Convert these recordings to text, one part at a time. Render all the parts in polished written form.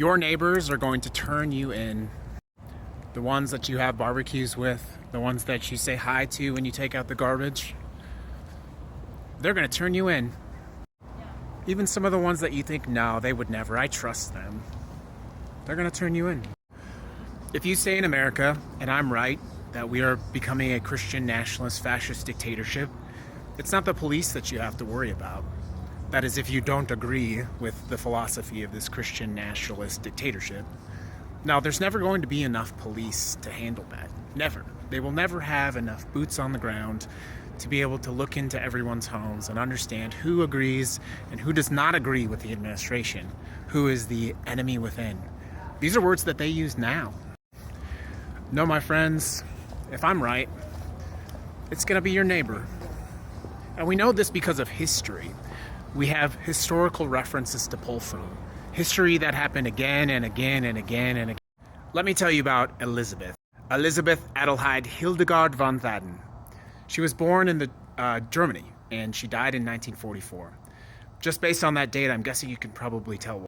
Your neighbors are going to turn you in. The ones that you have barbecues with, the ones that you say hi to when you take out the garbage, they're going to turn you in. Even some of the ones that you think, no, they would never, I trust them, they're going to turn you in. If you stay in America, and I'm right, that we are becoming a Christian nationalist fascist dictatorship, it's not the police that you have to worry about. That is, if you don't agree with the philosophy of this Christian nationalist dictatorship. Now, there's never going to be enough police to handle that. Never. They will never have enough boots on the ground to be able to look into everyone's homes and understand who agrees and who does not agree with the administration, who is the enemy within. These are words that they use now. No, my friends, if I'm right, it's going to be your neighbor. And we know this because of history. We have historical references to pull from. History that happened again and again and again and again. Let me tell you about Elisabeth. Elisabeth Adelheid Hildegard von Thadden. She was born in Germany, and she died in 1944. Just based on that date, I'm guessing you can probably tell.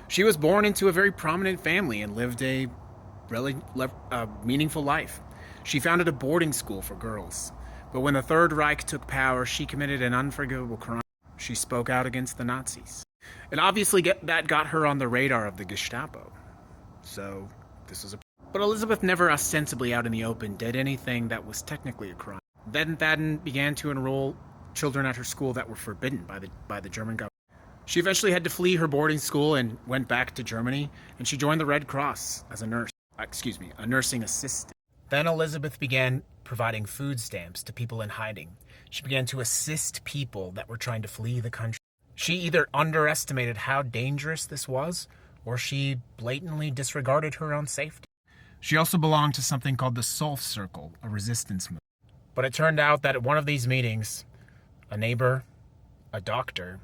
She was born into a very prominent family and lived a really meaningful life. She founded a boarding school for girls. But when the Third Reich took power, she committed an unforgivable crime. She spoke out against the Nazis. And obviously that got her on the radar of the Gestapo. So this was But Elisabeth never ostensibly out in the open did anything that was technically a crime. Then Thadden began to enroll children at her school that were forbidden by the German government. She eventually had to flee her boarding school and went back to Germany, and she joined the Red Cross as a nursing assistant. Then Elisabeth began providing food stamps to people in hiding. She began to assist people that were trying to flee the country. She either underestimated how dangerous this was, or she blatantly disregarded her own safety. She also belonged to something called the Sulf Circle, a resistance movement. But it turned out that at one of these meetings, a neighbor, a doctor,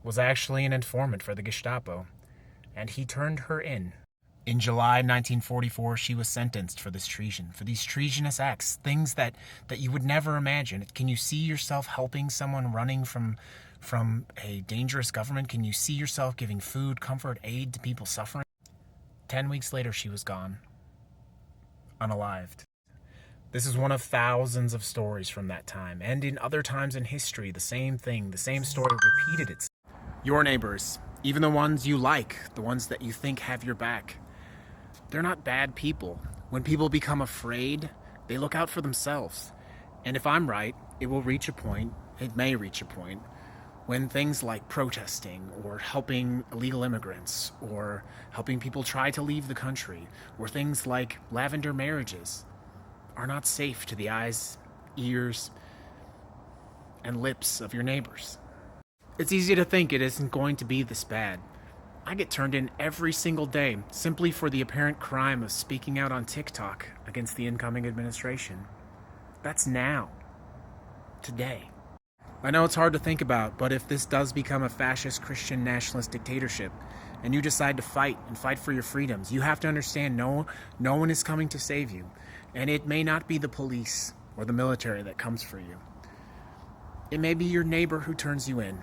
was actually an informant for the Gestapo, and he turned her in. In July 1944, she was sentenced for this treason, for these treasonous acts, things that you would never imagine. Can you see yourself helping someone running from a dangerous government? Can you see yourself giving food, comfort, aid to people suffering? 10 weeks later, she was gone, unalived. This is one of thousands of stories from that time, and in other times in history, the same thing, the same story repeated itself. Your neighbors, even the ones you like, the ones that you think have your back, they're not bad people. When people become afraid, they look out for themselves. And if I'm right, it may reach a point, when things like protesting or helping illegal immigrants or helping people try to leave the country or things like lavender marriages are not safe to the eyes, ears, and lips of your neighbors. It's easy to think it isn't going to be this bad. I get turned in every single day simply for the apparent crime of speaking out on TikTok against the incoming administration. That's now. Today. I know it's hard to think about, but if this does become a fascist Christian nationalist dictatorship, and you decide to fight for your freedoms, you have to understand no one is coming to save you. And it may not be the police or the military that comes for you. It may be your neighbor who turns you in.